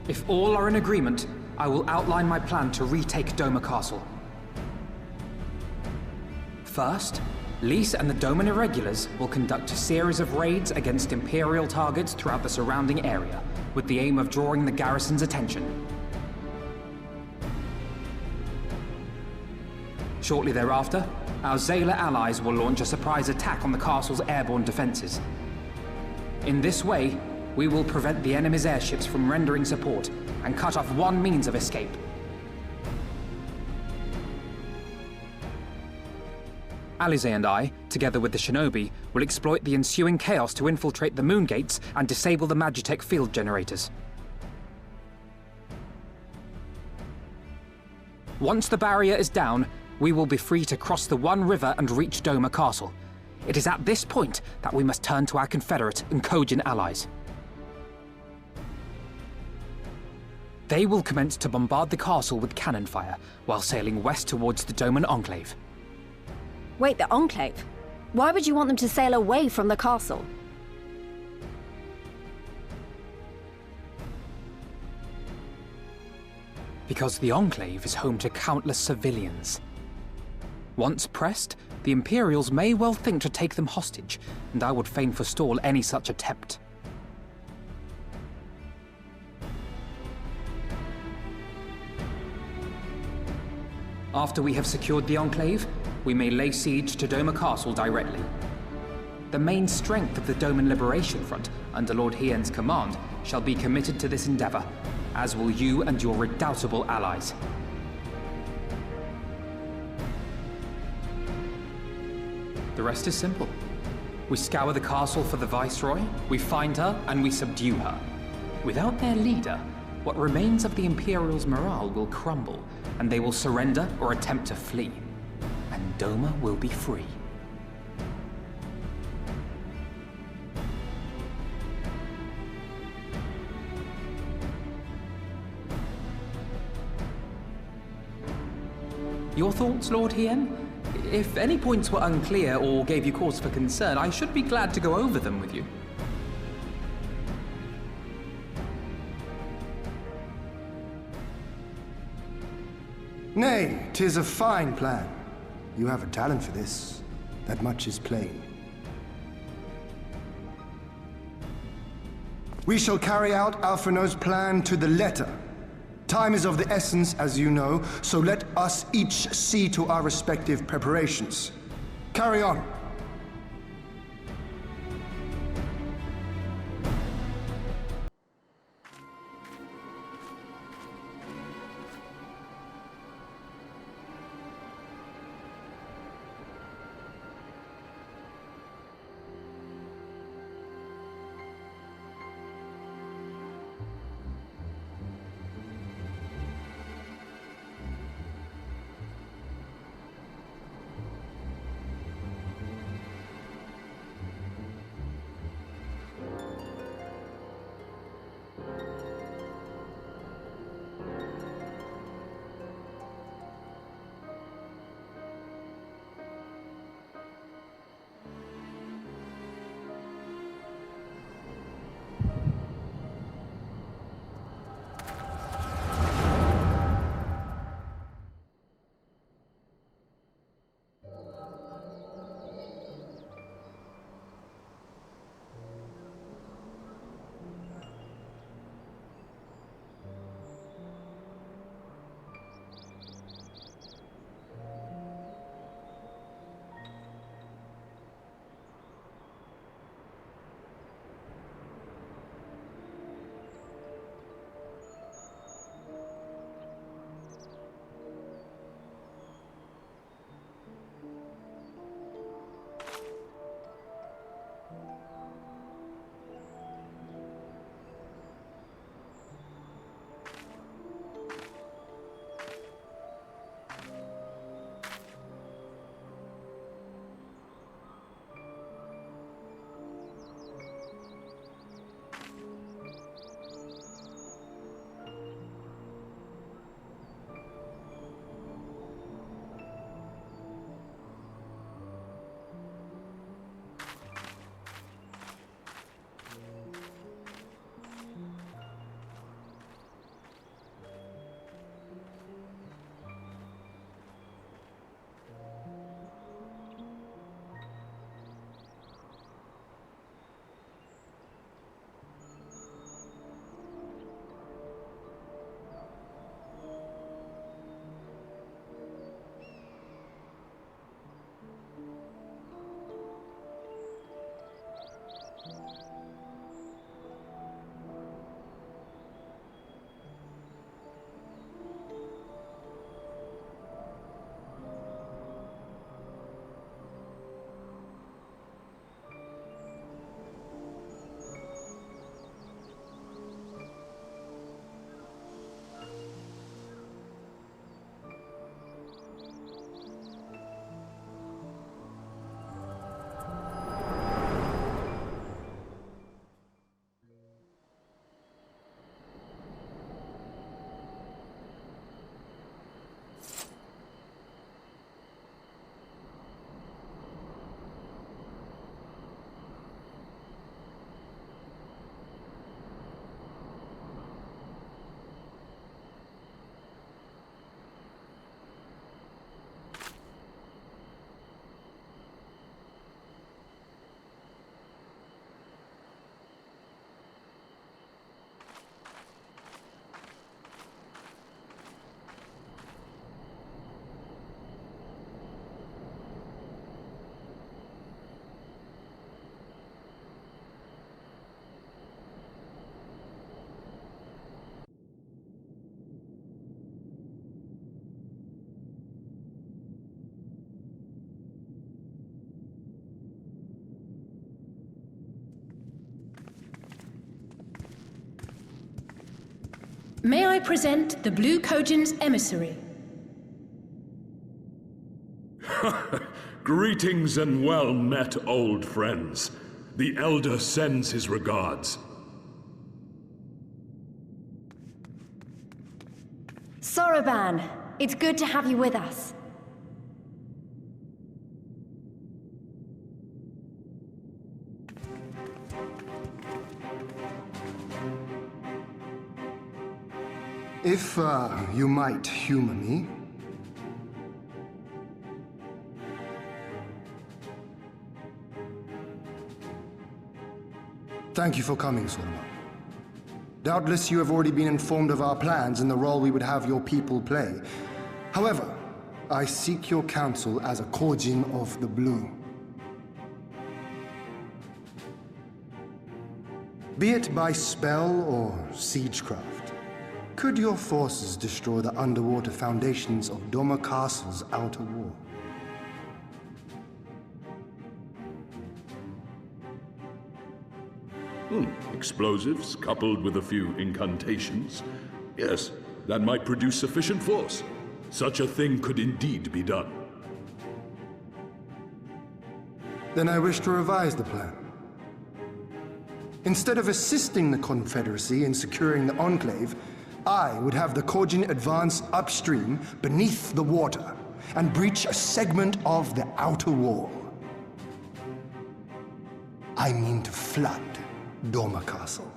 If all are in agreement, I will outline my plan to retake Doma Castle. First, Lys and the Doman Irregulars will conduct a series of raids against Imperial targets throughout the surrounding area, with the aim of drawing the garrison's attention. Shortly thereafter, our Zayla allies will launch a surprise attack on the castle's airborne defenses. In this way, we will prevent the enemy's airships from rendering support and cut off one means of escape. Alize and I, together with the Shinobi, will exploit the ensuing chaos to infiltrate the moon gates and disable the Magitech field generators. Once the barrier is down, we will be free to cross the One River and reach Doma Castle. It is at this point that we must turn to our Confederate and Kojin allies. They will commence to bombard the castle with cannon fire, while sailing west towards the Doman Enclave. Wait, the Enclave? Why would you want them to sail away from the castle? Because the Enclave is home to countless civilians. Once pressed, the Imperials may well think to take them hostage, and I would fain forestall any such attempt. After we have secured the Enclave, we may lay siege to Doma Castle directly. The main strength of the Doman Liberation Front, under Lord Hien's command, shall be committed to this endeavor, as will you and your redoubtable allies. The rest is simple. We scour the castle for the Viceroy, we find her, and we subdue her. Without their leader, what remains of the Imperials' morale will crumble, and they will surrender or attempt to flee. And Doma will be free. Your thoughts, Lord Hien? If any points were unclear or gave you cause for concern, I should be glad to go over them with you. Nay, 'tis a fine plan. You have a talent for this. That much is plain. We shall carry out Alphinaud's plan to the letter. Time is of the essence, as you know, so let us each see to our respective preparations. Carry on. May I present the Blue Kojin's emissary? Greetings and well met, old friends. The Elder sends his regards. Soroban, it's good to have you with us. If, you might humor me. Thank you for coming, Soroban. Doubtless you have already been informed of our plans and the role we would have your people play. However, I seek your counsel as a Kojin of the Blue. Be it by spell or siegecraft, could your forces destroy the underwater foundations of Doma Castle's outer wall? Explosives coupled with a few incantations. Yes, that might produce sufficient force. Such a thing could indeed be done. Then I wish to revise the plan. Instead of assisting the Confederacy in securing the Enclave, I would have the Kojin advance upstream beneath the water and breach a segment of the outer wall. I mean to flood Doma Castle.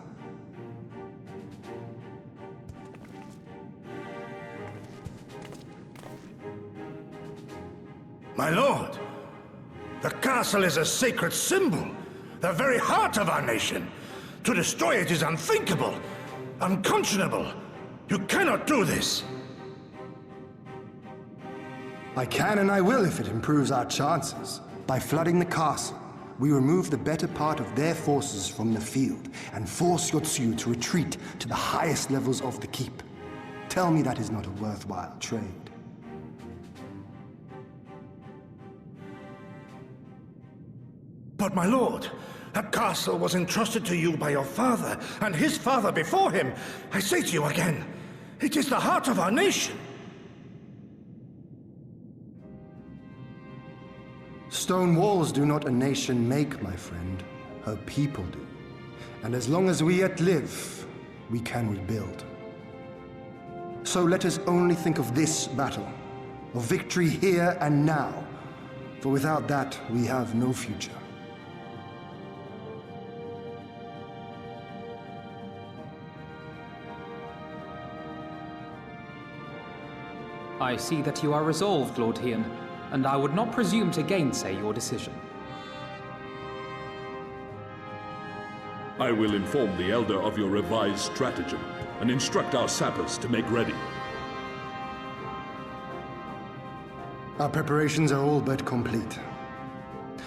My lord, the castle is a sacred symbol, the very heart of our nation. To destroy it is unthinkable, unconscionable. You cannot do this. I can and I will if it improves our chances. By flooding the castle, we remove the better part of their forces from the field and force Yotsuyu to retreat to the highest levels of the keep. Tell me that is not a worthwhile trade. But my lord, that castle was entrusted to you by your father and his father before him. I say to you again, it is the heart of our nation. Stone walls do not a nation make, my friend. Her people do. And as long as we yet live, we can rebuild. So let us only think of this battle, of victory here and now, for without that, we have no future. I see that you are resolved, Lord Hien, and I would not presume to gainsay your decision. I will inform the Elder of your revised stratagem and instruct our sappers to make ready. Our preparations are all but complete.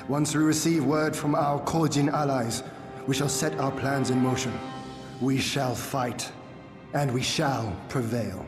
Once we receive word from our Kojin allies, we shall set our plans in motion. We shall fight, and we shall prevail.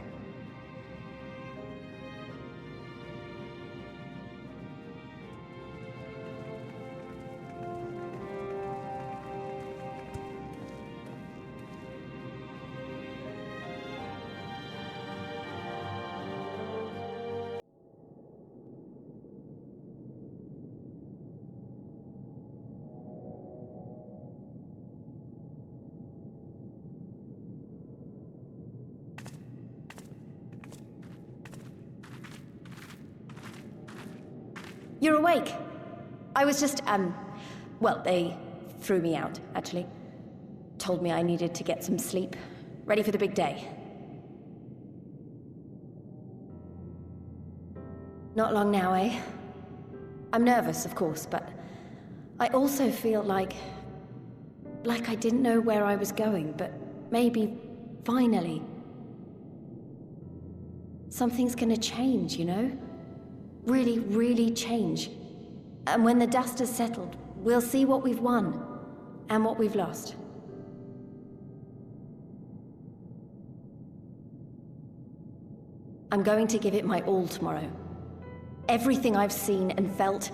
You're awake. I was just, well, they threw me out, actually. Told me I needed to get some sleep. Ready for the big day. Not long now, eh? I'm nervous, of course, but I also feel like I didn't know where I was going, but maybe, finally, something's gonna change, you know? Really, really change. And when the dust has settled, we'll see what we've won and what we've lost. I'm going to give it my all tomorrow. Everything I've seen and felt,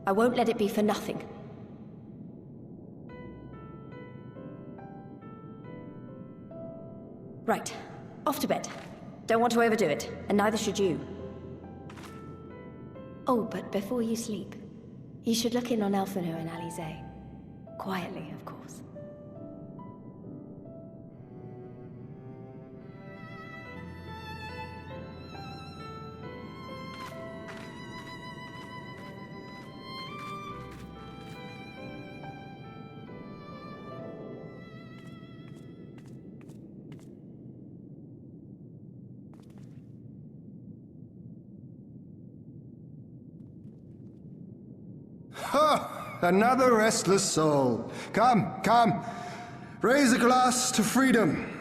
I won't let it be for nothing. Right. off to bed. Don't want to overdo it, and neither should you. Oh, but before you sleep, you should look in on Elfino and Alize. Quietly, of course. Ha! Another restless soul. Come, come. Raise a glass to freedom.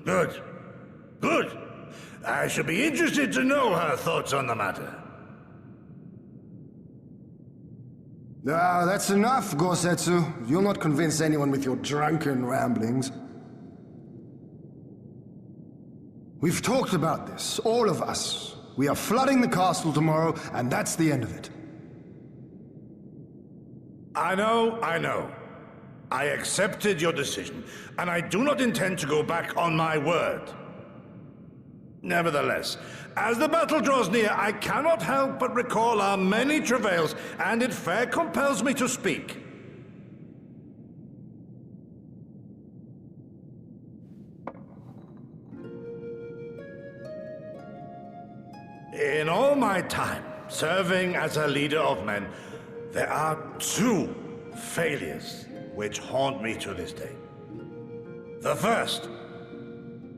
Good. Good. I shall be interested to know her thoughts on the matter. Ah, that's enough, Gosetsu. You'll not convince anyone with your drunken ramblings. We've talked about this, all of us. We are flooding the castle tomorrow, and that's the end of it. I know. I accepted your decision, and I do not intend to go back on my word. Nevertheless, as the battle draws near, I cannot help but recall our many travails, and it fair compels me to speak. In all my time serving as a leader of men, there are two failures which haunt me to this day. The first,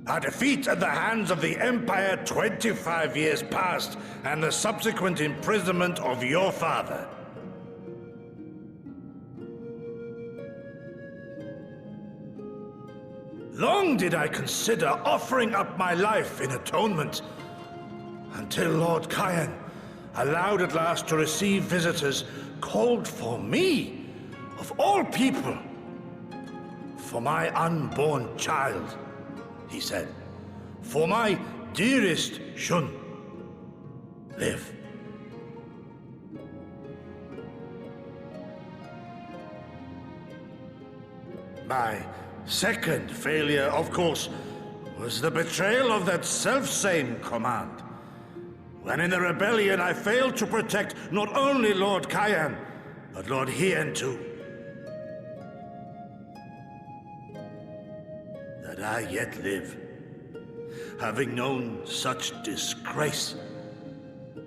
a defeat at the hands of the Empire 25 years past, and the subsequent imprisonment of your father. Long did I consider offering up my life in atonement, until Lord Kyan, allowed at last to receive visitors, called for me, of all people, for my unborn child, he said, for my dearest Shun, live. My second failure, of course, was the betrayal of that self-same command. When in the rebellion I failed to protect not only Lord Kyan, but Lord Hien too. That I yet live, having known such disgrace,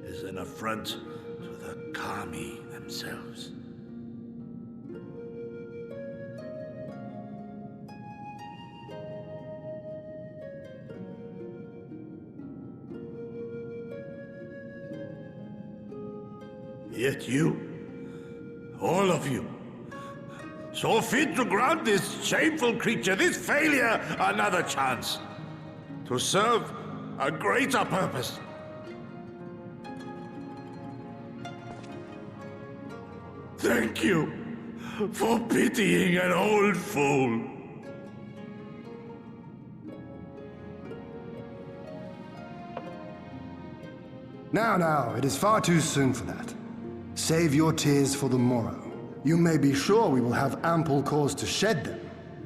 is an affront to the Kami themselves. Yet you, all of you, saw fit to grant this shameful creature, this failure, another chance to serve a greater purpose. Thank you for pitying an old fool. Now, it is far too soon for that. Save your tears for the morrow. You may be sure we will have ample cause to shed them,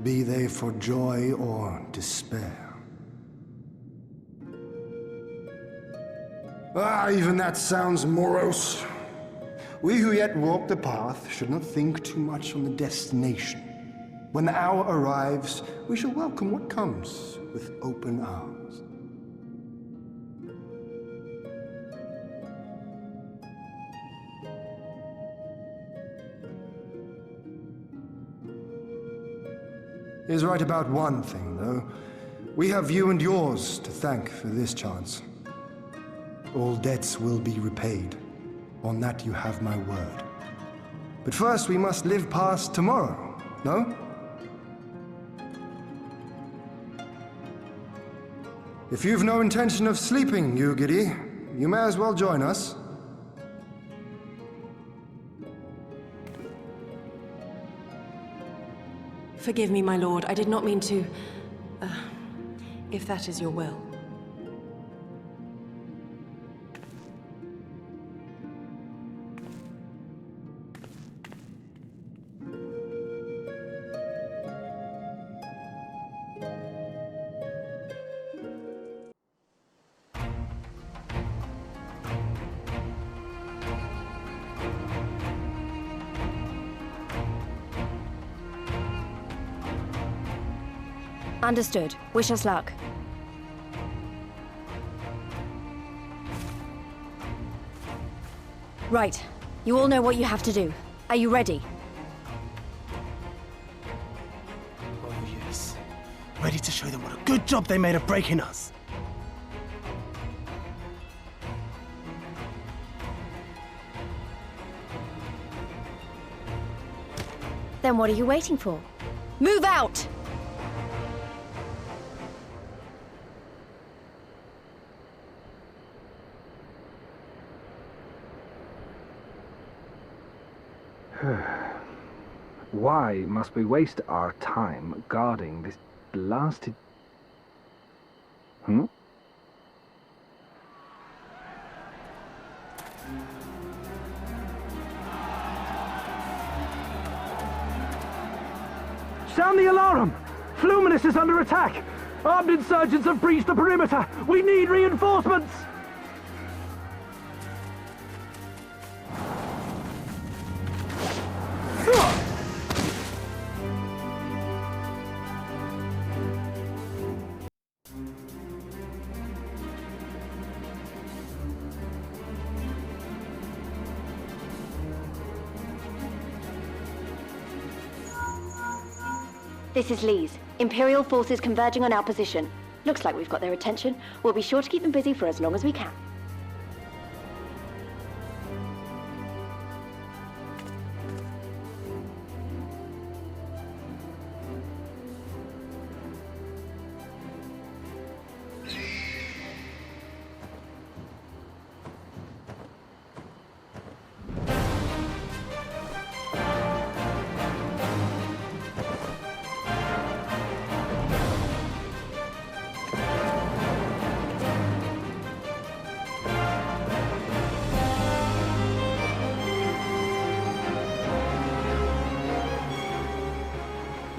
be they for joy or despair. Ah, even that sounds morose. We who yet walk the path should not think too much on the destination. When the hour arrives, we shall welcome what comes with open arms. He is right about one thing, though. We have you and yours to thank for this chance. All debts will be repaid. On that you have my word. But first we must live past tomorrow, no? If you've no intention of sleeping, Yugiri, you may as well join us. Forgive me, my lord. I did not mean to... if that is your will. Understood. Wish us luck. Right. You all know what you have to do. Are you ready? Oh yes. Ready to show them what a good job they made of breaking us. Then what are you waiting for? Move out! Why must we waste our time guarding this blasted... Sound the alarm! Fluminus is under attack! Armed insurgents have breached the perimeter! We need reinforcements! This is Lee's. Imperial forces converging on our position. Looks like we've got their attention. We'll be sure to keep them busy for as long as we can.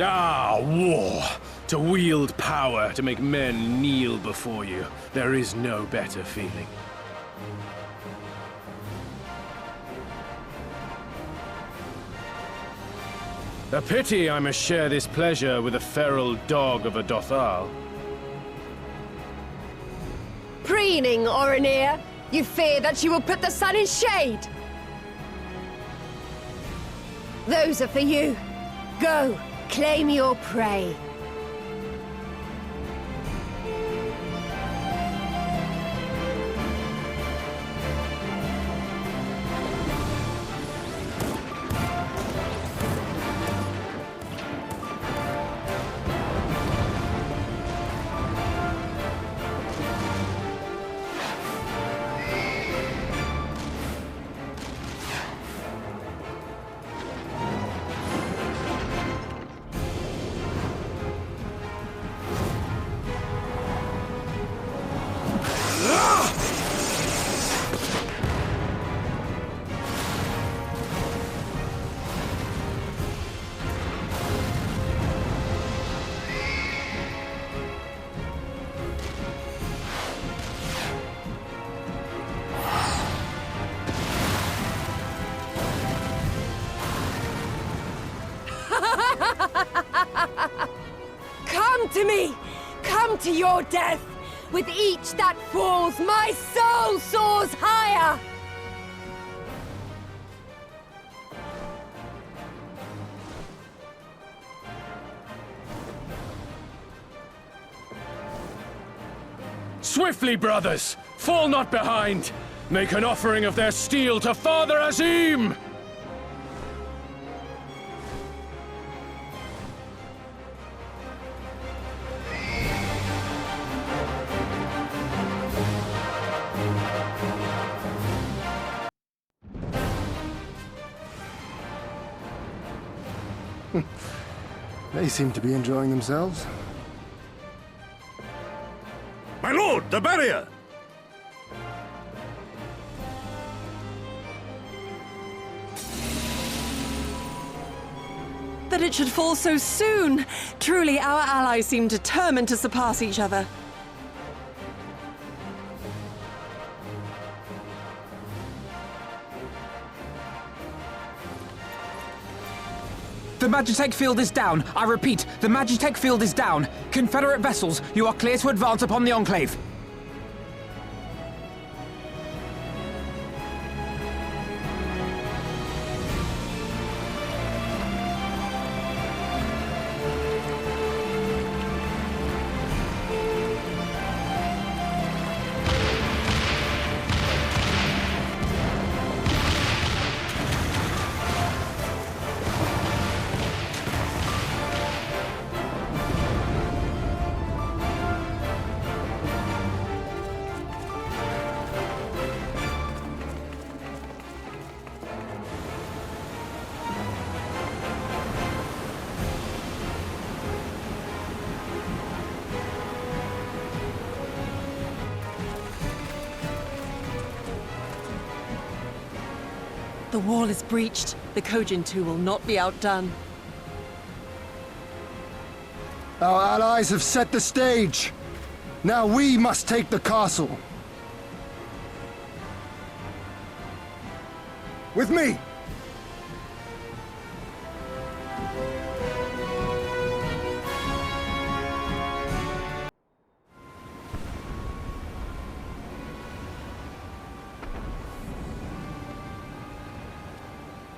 Ah, war! To wield power to make men kneel before you. There is no better feeling. A pity I must share this pleasure with a feral dog of a Dothal. Preening, Oreneer! You fear that she will put the sun in shade! Those are for you. Go, claim your prey. Come to me! Come to your death! With each that falls, my soul soars higher! Swiftly, brothers! Fall not behind! Make an offering of their steel to Father Azim! They seem to be enjoying themselves. My lord, the barrier! That it should fall so soon! Truly, our allies seem determined to surpass each other. The Magitech field is down. I repeat, the Magitech field is down. Confederate vessels, you are clear to advance upon the Enclave. The wall is breached. The Kojin 2 will not be outdone. Our allies have set the stage. Now we must take the castle. With me!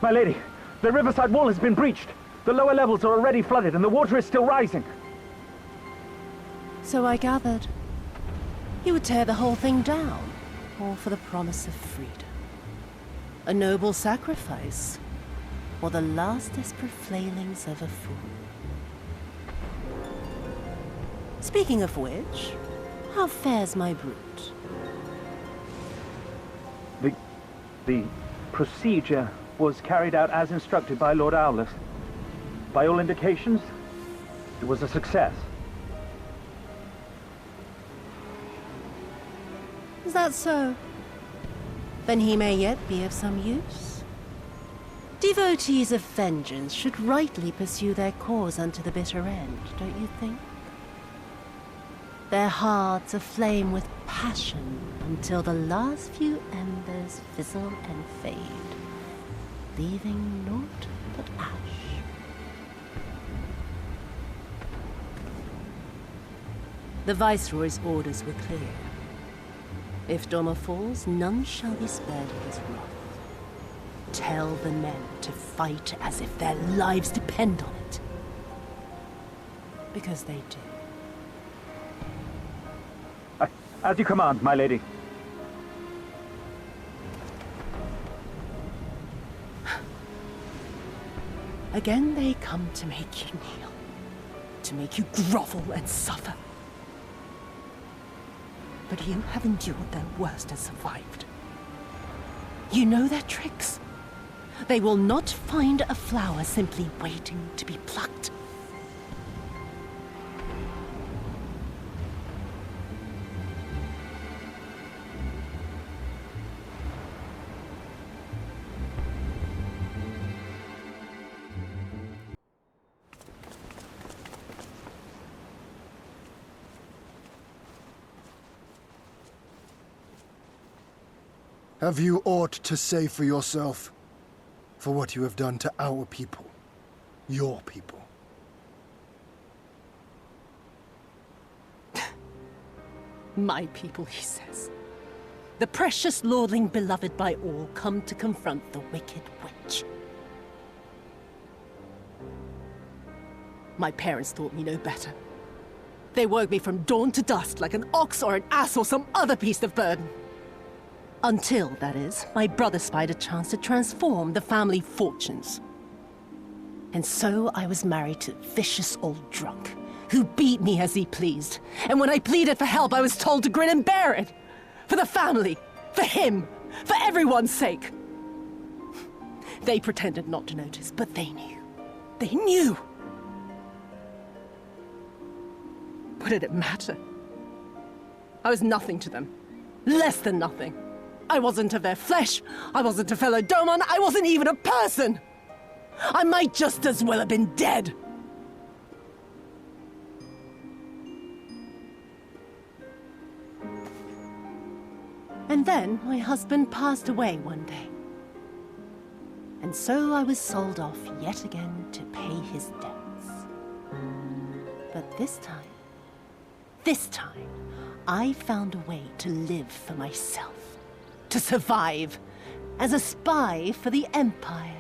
My lady, the riverside wall has been breached. The lower levels are already flooded and the water is still rising. So I gathered. You would tear the whole thing down, all for the promise of freedom. A noble sacrifice, or the last desperate flailings of a fool. Speaking of which, how fares my brute? The procedure was carried out as instructed by Lord Owlus. By all indications, it was a success. Is that so? Then he may yet be of some use. Devotees of vengeance should rightly pursue their cause unto the bitter end, don't you think? Their hearts aflame with passion until the last few embers fizzle and fade, leaving naught but ash. The Viceroy's orders were clear. If Doma falls, none shall be spared his wrath. Tell the men to fight as if their lives depend on it. Because they do. As you command, my lady. Again they come to make you kneel. To make you grovel and suffer. But you have endured their worst and survived. You know their tricks. They will not find a flower simply waiting to be plucked. Have you aught to say for yourself? For what you have done to our people? Your people? My people, he says. The precious lordling beloved by all come to confront the wicked witch. My parents taught me no better. They worked me from dawn to dusk like an ox or an ass or some other beast of burden. Until, that is, my brother spied a chance to transform the family fortunes. And so I was married to a vicious old drunk, who beat me as he pleased. And when I pleaded for help, I was told to grin and bear it. For the family, for him, for everyone's sake. They pretended not to notice, but they knew. They knew! What did it matter? I was nothing to them. Less than nothing. I wasn't of their flesh. I wasn't a fellow Domon. I wasn't even a person. I might just as well have been dead. And then my husband passed away one day. And And so I was sold off yet again to pay his debts. But this time, I found a way to live for myself, to survive as a spy for the Empire.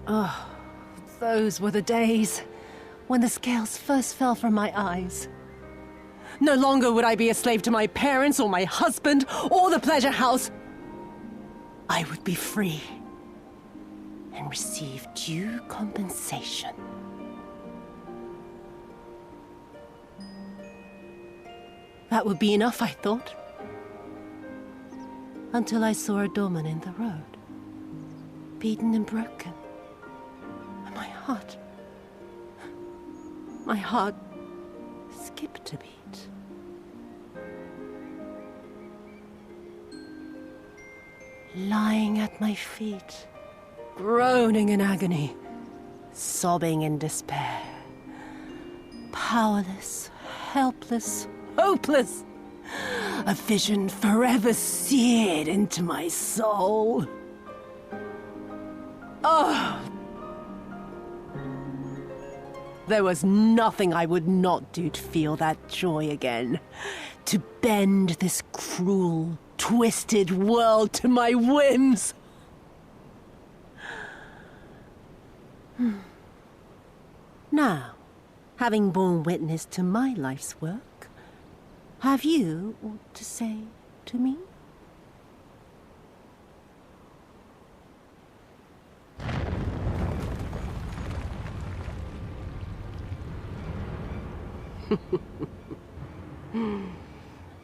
Oh, those were the days when the scales first fell from my eyes. No longer would I be a slave to my parents or my husband or the pleasure house. I would be free and receive due compensation. That would be enough, I thought. Until I saw a doorman in the road, beaten and broken. And my heart skipped a beat. Lying at my feet, groaning in agony, sobbing in despair. Powerless, helpless, hopeless. A vision forever seared into my soul. Oh! There was nothing I would not do to feel that joy again. To bend this cruel, twisted world to my whims. Now, having borne witness to my life's work, have you aught to say to me?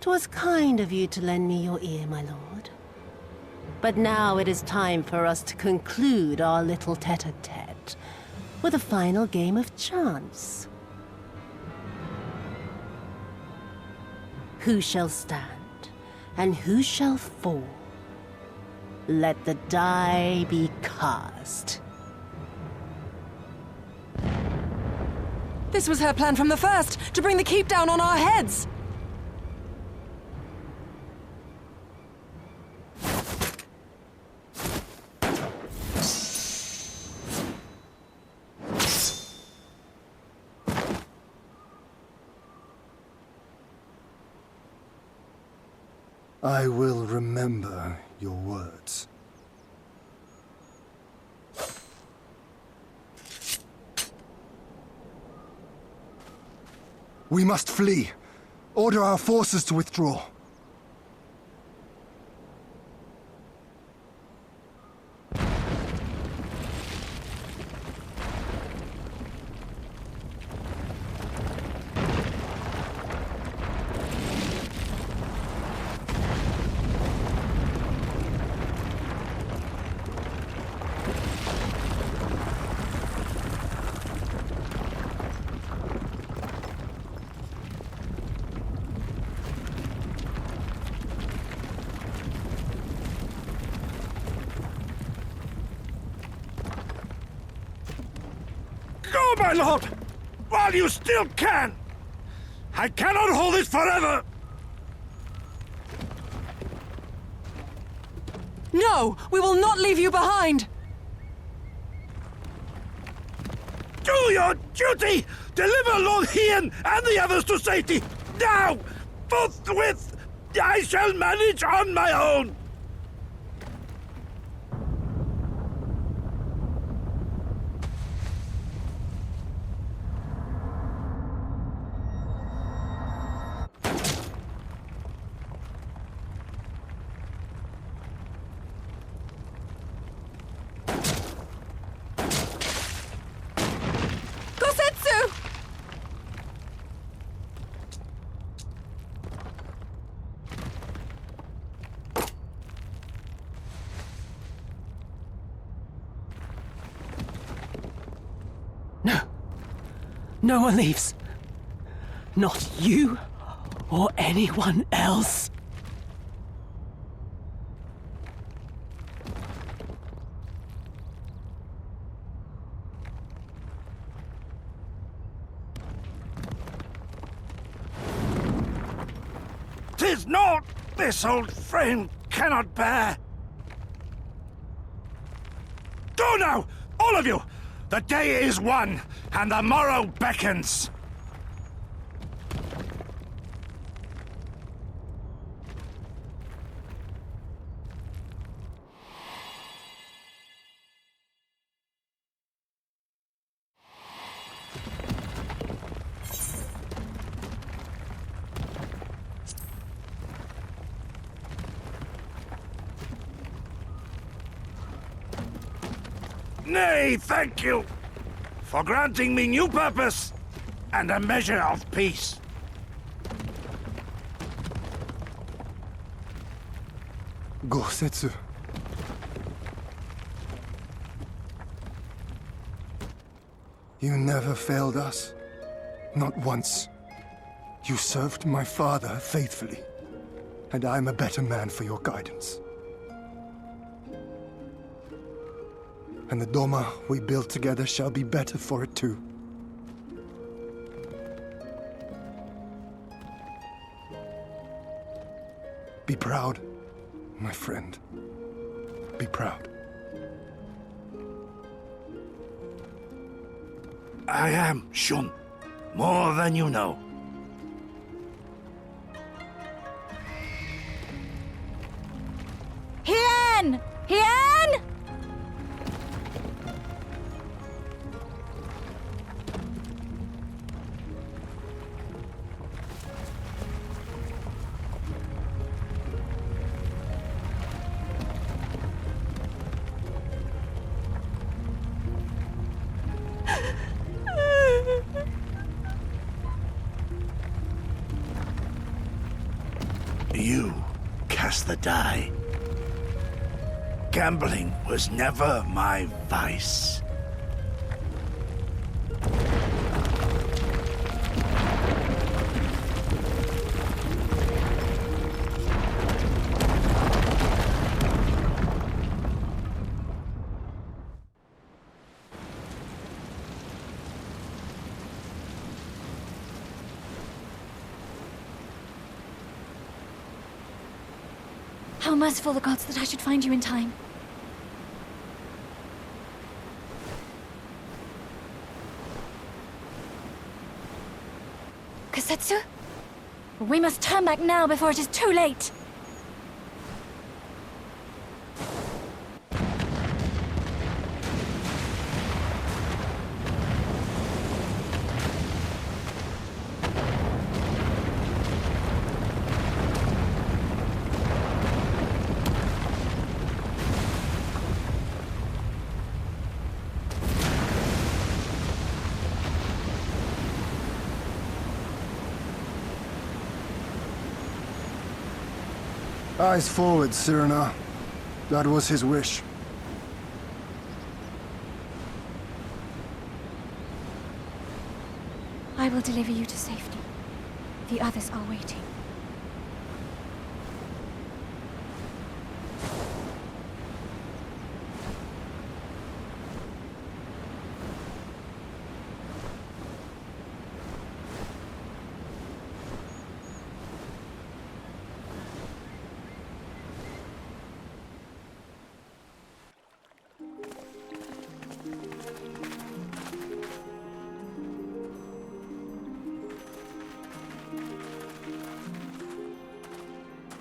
"'Twas kind of you to lend me your ear, my lord. But now it is time for us to conclude our little tete-a-tete with a final game of chance. Who shall stand, and who shall fall? Let the die be cast." This was her plan from the first, to bring the keep down on our heads! I will remember your words. We must flee. Order our forces to withdraw. Go, my lord! While you still can! I cannot hold this forever! No! We will not leave you behind! Do your duty! Deliver Lord Hien and the others to safety! Now! Forthwith! I shall manage on my own! No one leaves. Not you or anyone else. "'Tis not this old frame cannot bear. Go now! All of you! The day is won, and the morrow beckons! Nay, thank you for granting me new purpose and a measure of peace. Gosetsu. You never failed us. Not once. You served my father faithfully, and I'm a better man for your guidance. And the Doma we built together shall be better for it too. Be proud, my friend. Be proud. I am, Shun. More than you know. Hien! Hien! You cast the die. Gambling was never my vice. How merciful the gods that I should find you in time. Kosetsu? We must turn back now before it is too late! Eyes forward, Cyrano. That was his wish. I will deliver you to safety. The others are waiting.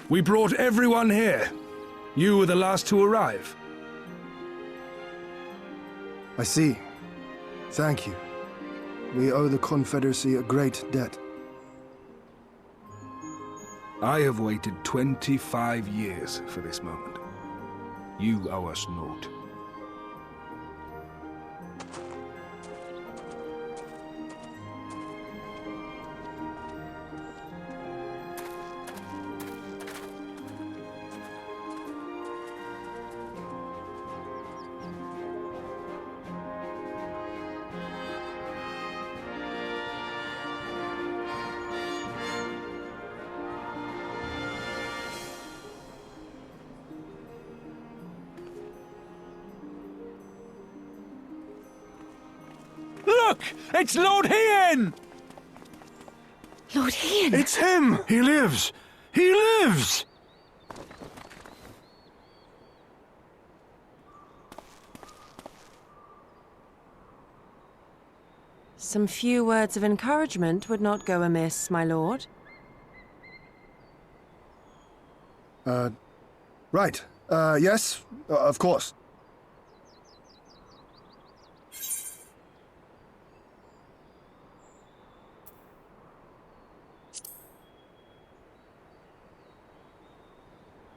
We brought everyone here. You were the last to arrive. I see. Thank you. We owe the Confederacy a great debt. I have waited 25 years for this moment. You owe us naught. Look! It's Lord Hien! Lord Hien! It's him! He lives! He lives! Some few words of encouragement would not go amiss, my lord. Right. Yes, of course.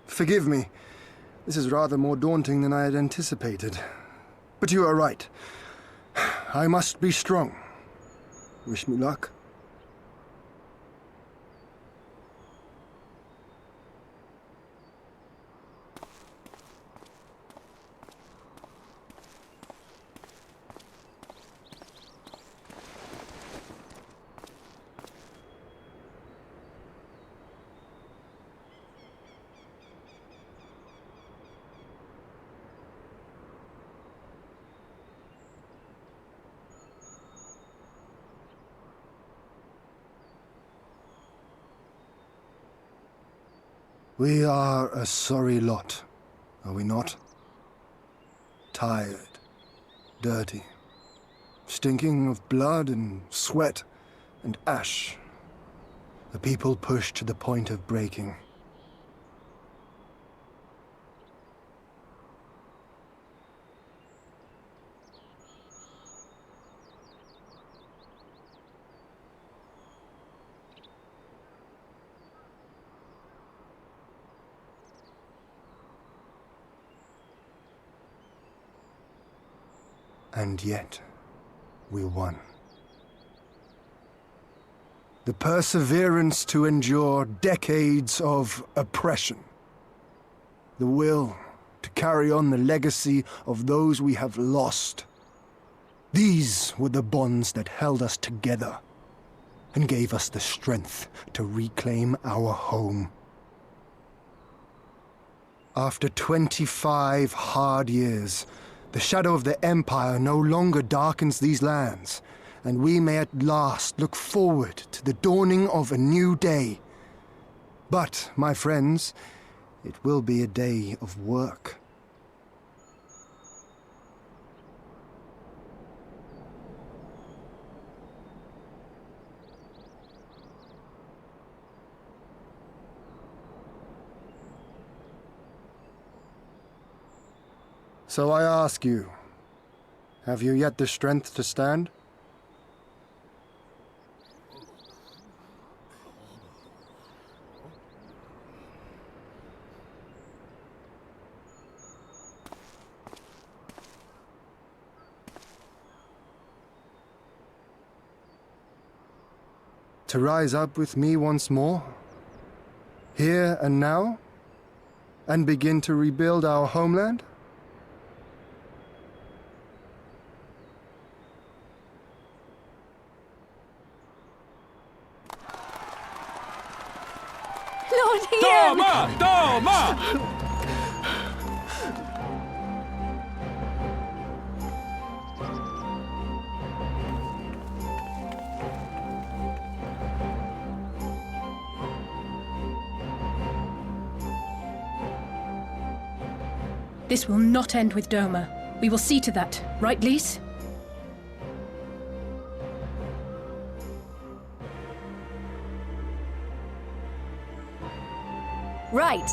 Forgive me. This is rather more daunting than I had anticipated. But you are right. I must be strong. Wish me luck. We are a sorry lot, are we not? Tired, dirty, stinking of blood and sweat and ash. The people pushed to the point of breaking. And yet, we won. The perseverance to endure decades of oppression. The will to carry on the legacy of those we have lost. These were the bonds that held us together and gave us the strength to reclaim our home. After 25 hard years, the shadow of the Empire no longer darkens these lands, and we may at last look forward to the dawning of a new day. But, my friends, it will be a day of work. So I ask you, have you yet the strength to stand? To rise up with me once more, here and now, and begin to rebuild our homeland? Lord Ian! Toma! Toma! This will not end with Doma. We will see to that, right, Lys? Right.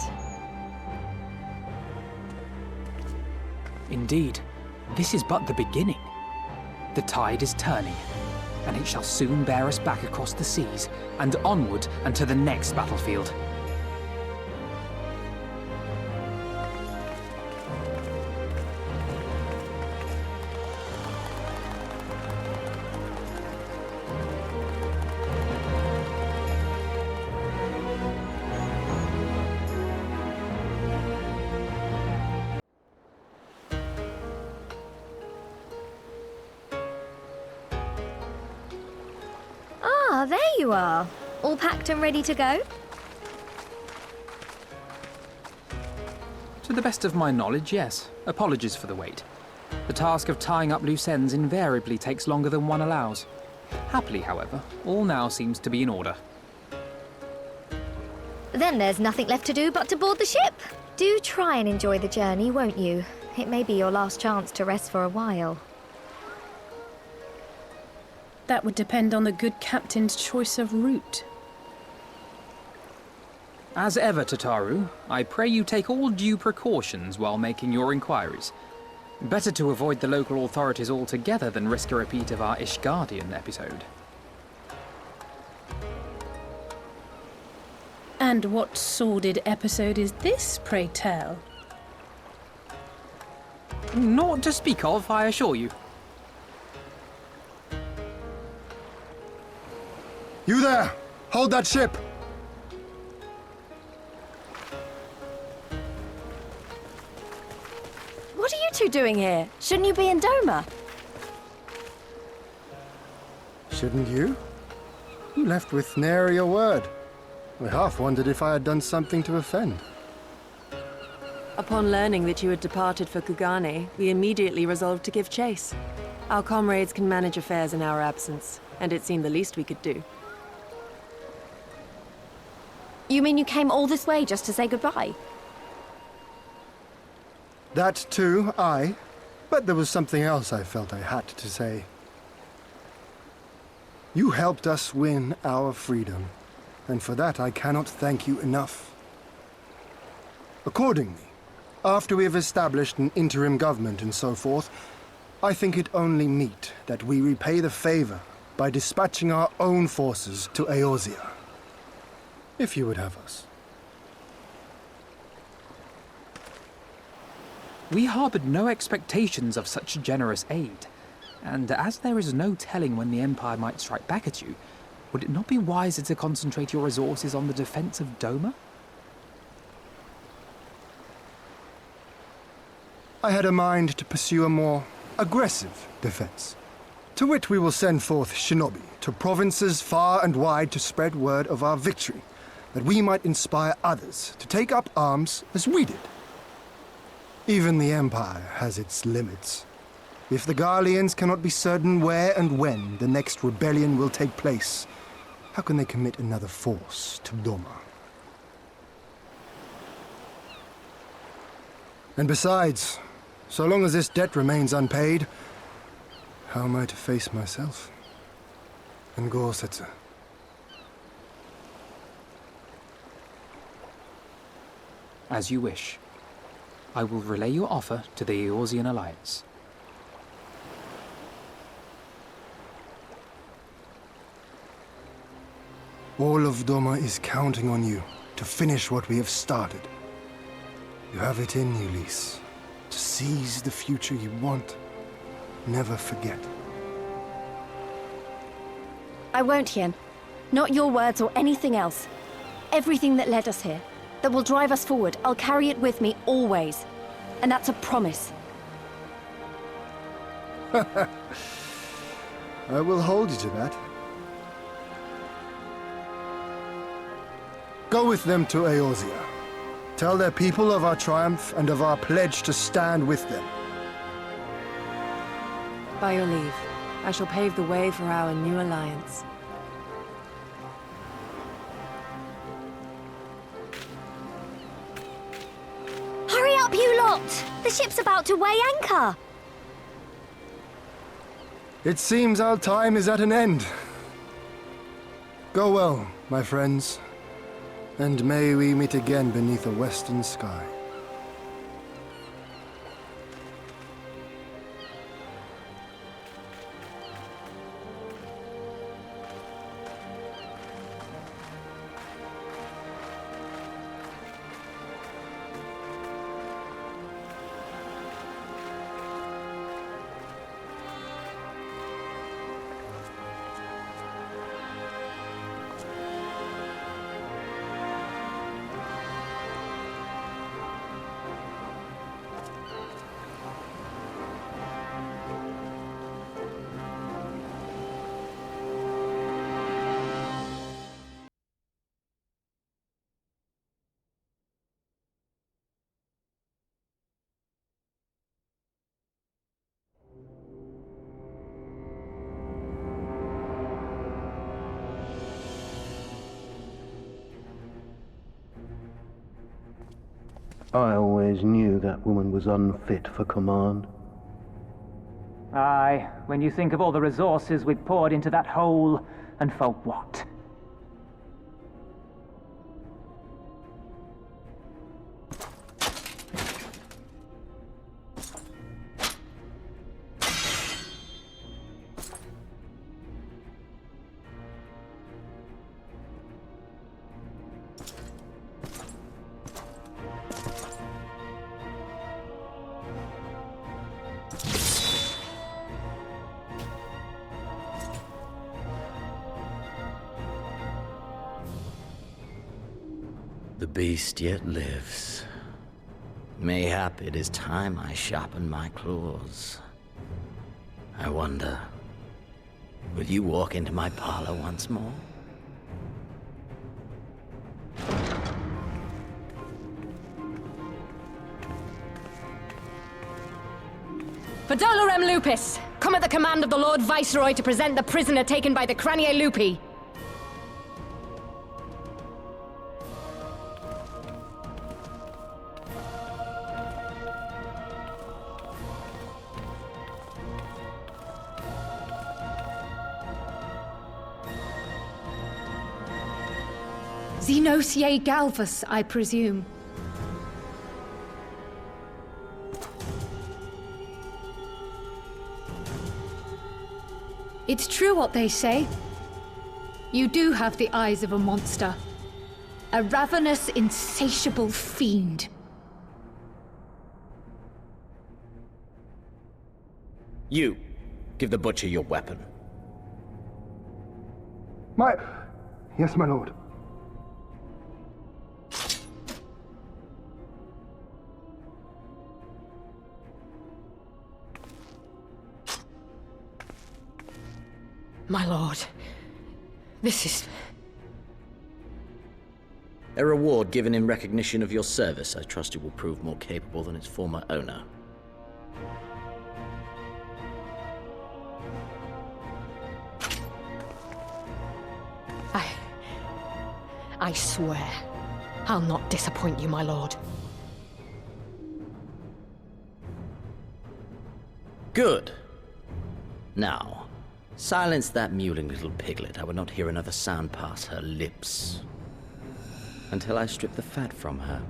Indeed, this is but the beginning. The tide is turning, and it shall soon bear us back across the seas and onward and to the next battlefield. Ah, there you are. All packed and ready to go? To the best of my knowledge, yes. Apologies for the wait. The task of tying up loose ends invariably takes longer than one allows. Happily, however, all now seems to be in order. Then there's nothing left to do but to board the ship. Do try and enjoy the journey, won't you? It may be your last chance to rest for a while. That would depend on the good captain's choice of route. As ever, Tataru, I pray you take all due precautions while making your inquiries. Better to avoid the local authorities altogether than risk a repeat of our Ishgardian episode. And what sordid episode is this, pray tell? Naught to speak of, I assure you. You there! Hold that ship! What are you two doing here? Shouldn't you be in Doma? Shouldn't you? You left with nary a word. I half wondered if I had done something to offend. Upon learning that you had departed for Kugane, we immediately resolved to give chase. Our comrades can manage affairs in our absence, and it seemed the least we could do. You mean you came all this way just to say goodbye? That too, aye. But there was something else I felt I had to say. You helped us win our freedom, and for that I cannot thank you enough. Accordingly, after we have established an interim government and so forth, I think it only meet that we repay the favor by dispatching our own forces to Eorzea. If you would have us. We harbored no expectations of such generous aid, and as there is no telling when the Empire might strike back at you, would it not be wiser to concentrate your resources on the defense of Doma? I had a mind to pursue a more aggressive defense. To wit, we will send forth shinobi to provinces far and wide to spread word of our victory, that we might inspire others to take up arms as we did. Even the Empire has its limits. If the Garleans cannot be certain where and when the next rebellion will take place, how can they commit another force to Doma? And besides, so long as this debt remains unpaid, how am I to face myself and Gorsetzer? As you wish. I will relay your offer to the Eorzean Alliance. All of Doma is counting on you to finish what we have started. You have it in you, Lys, to seize the future you want. Never forget. I won't, Hien. Not your words or anything else. Everything that led us here, that will drive us forward, I'll carry it with me always. And that's a promise. I will hold you to that. Go with them to Eorzea. Tell their people of our triumph and of our pledge to stand with them. By your leave, I shall pave the way for our new alliance. Hurry up, you lot! The ship's about to weigh anchor! It seems our time is at an end. Go well, my friends, and may we meet again beneath a western sky. I always knew that woman was unfit for command. Aye, when you think of all the resources we've poured into that hole, and for what? The beast yet lives. Mayhap it is time I sharpen my claws. I wonder, will you walk into my parlor once more? For Dolorem Lupus, come at the command of the Lord Viceroy to present the prisoner taken by the Cranier Lupi. Xenosier Galvus, I presume. It's true what they say. You do have the eyes of a monster. A ravenous, insatiable fiend. You, give the butcher your weapon. Yes, my lord. My lord, this is... A reward given in recognition of your service. I trust it will prove more capable than its former owner. I swear, I'll not disappoint you, my lord. Good. Now, silence that mewling little piglet. I would not hear another sound pass her lips until I strip the fat from her.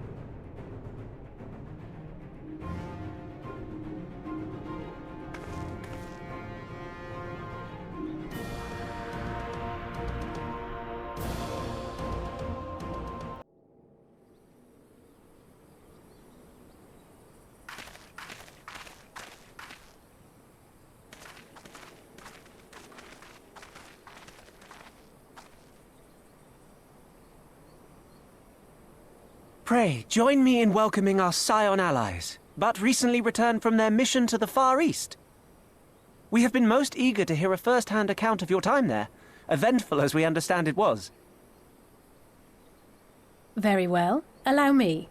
Pray, join me in welcoming our Scion allies, but recently returned from their mission to the Far East. We have been most eager to hear a first-hand account of your time there, eventful as we understand it was. Very well. Allow me.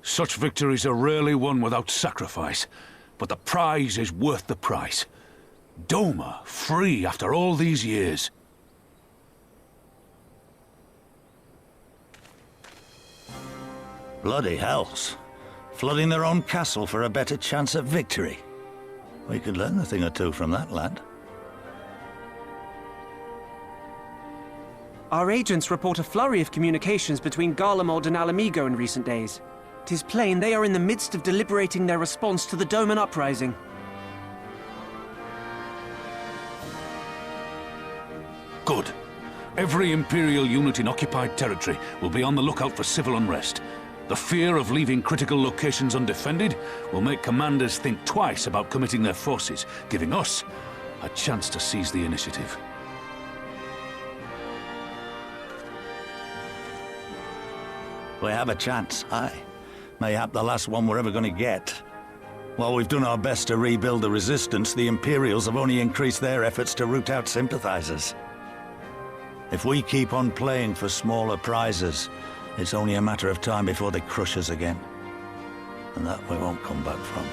Such victories are rarely won without sacrifice, but the prize is worth the price. Doma, free after all these years. Bloody hells. Flooding their own castle for a better chance at victory. We could learn a thing or two from that lad. Our agents report a flurry of communications between Garlemald and Alamigo in recent days. 'Tis plain they are in the midst of deliberating their response to the Doman uprising. Good. Every Imperial unit in occupied territory will be on the lookout for civil unrest. The fear of leaving critical locations undefended will make commanders think twice about committing their forces, giving us a chance to seize the initiative. We have a chance, aye. Mayhap the last one we're ever going to get. While we've done our best to rebuild the resistance, the Imperials have only increased their efforts to root out sympathizers. If we keep on playing for smaller prizes, it's only a matter of time before they crush us again. And that we won't come back from.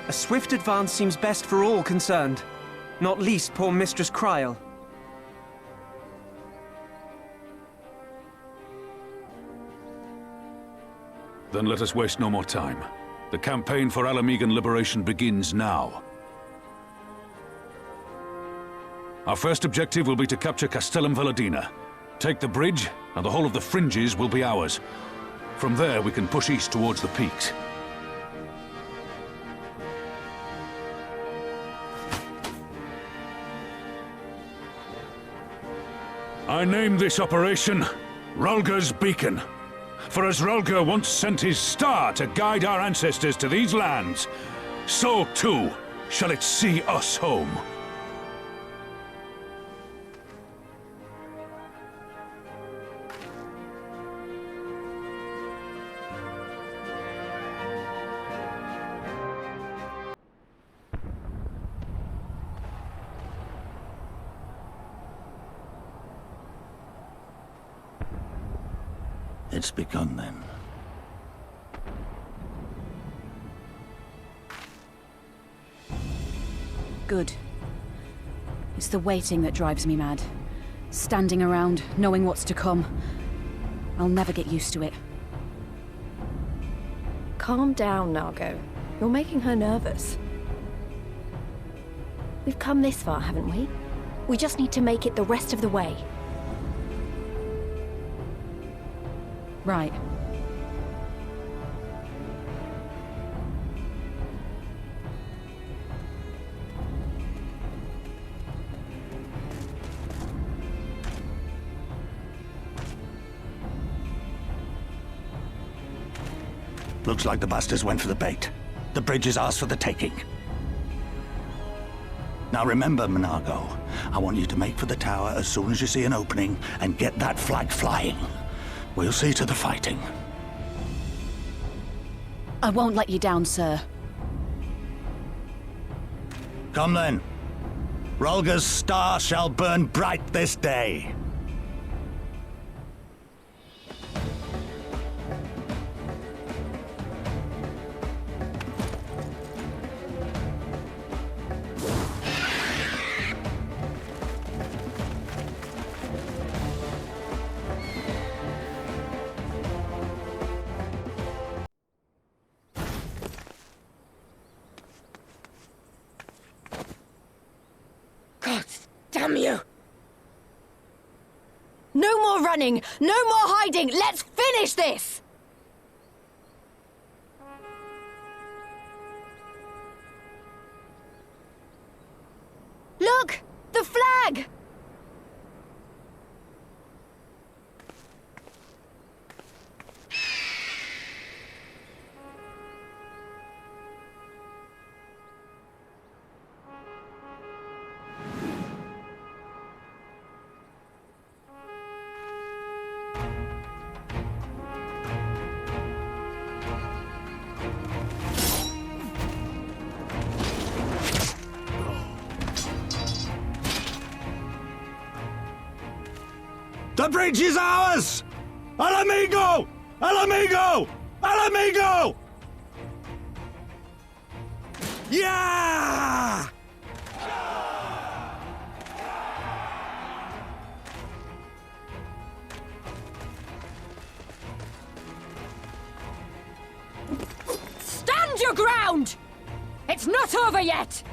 A swift advance seems best for all concerned. Not least poor Mistress Kryl. Then let us waste no more time. The campaign for Alamegan liberation begins now. Our first objective will be to capture Castellum Valladina. Take the bridge, and the whole of the fringes will be ours. From there, we can push east towards the peaks. I name this operation Rhalgr's Beacon. For as Rhalgr once sent his star to guide our ancestors to these lands, so too shall it see us home. It's begun then. Good. It's the waiting that drives me mad. Standing around, knowing what's to come. I'll never get used to it. Calm down, Nargo. You're making her nervous. We've come this far, haven't we? We just need to make it the rest of the way. Right. Looks like the bastards went for the bait. The bridge is ours for the taking. Now remember, Monargo, I want you to make for the tower as soon as you see an opening and get that flag flying. We'll see to the fighting. I won't let you down, sir. Come then. Rhalgr's star shall burn bright this day. Damn you! No more running! No more hiding! Let's finish this! Look! The flag! The bridge is ours! Al amigo! Al amigo! Al amigo! Yeah! Stand your ground! It's not over yet!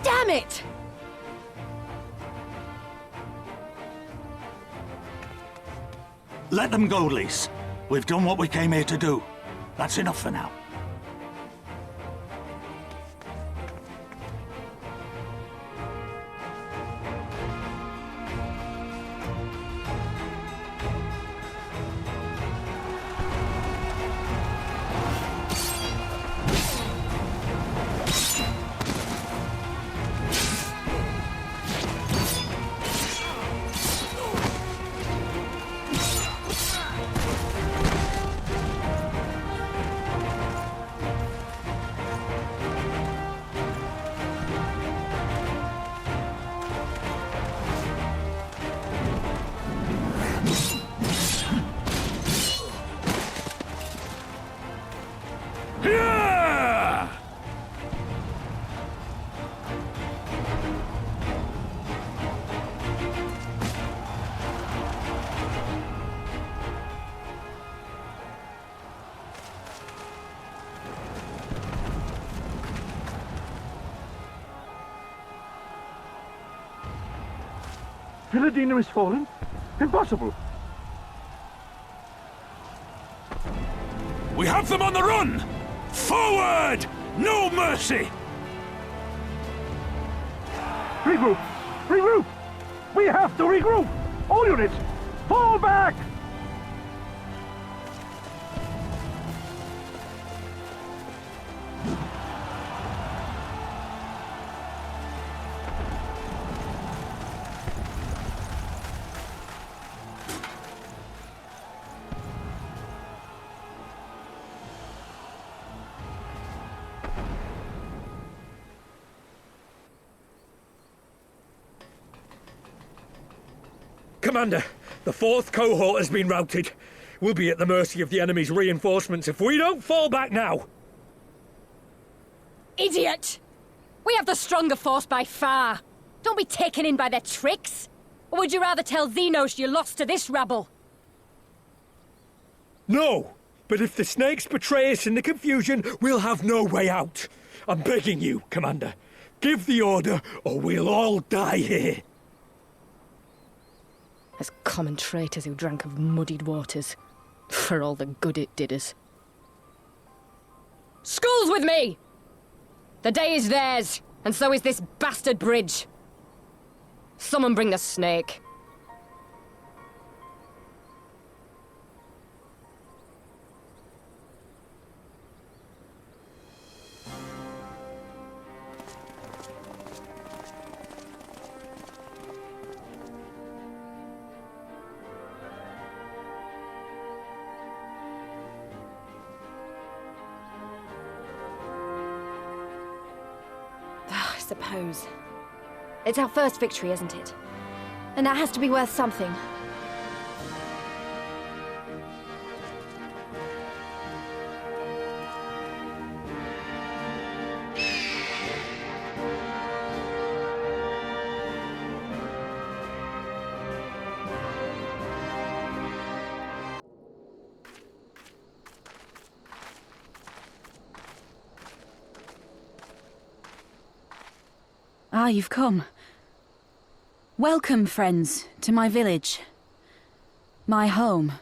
Damn it! Let them go, Lys. We've done what we came here to do. That's enough for now. Villadina is fallen? Impossible! We have them on the run! Forward! No mercy! Regroup! Regroup! We have to regroup! All units, fall back! Commander, the 4th cohort has been routed. We'll be at the mercy of the enemy's reinforcements if we don't fall back now. Idiot! We have the stronger force by far. Don't be taken in by their tricks. Or would you rather tell Xenos you lost to this rabble? No, but if the snakes betray us in the confusion, we'll have no way out. I'm begging you, Commander. Give the order, or we'll all die here. As common traitors who drank of muddied waters, for all the good it did us. Skulls with me! The day is theirs, and so is this bastard bridge. Someone bring the snake. I suppose. It's our first victory, isn't it? And that has to be worth something. Ah, you've come. Welcome, friends, to my village. My home.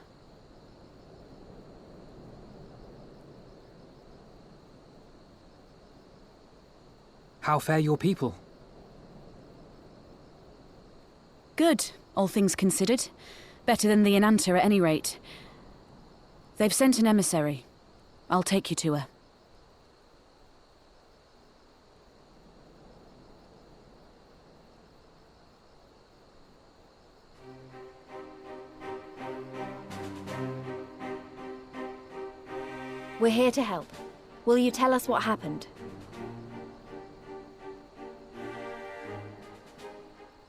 How fare your people? Good, all things considered. Better than the Ananta at any rate. They've sent an emissary. I'll take you to her. We're here to help. Will you tell us what happened?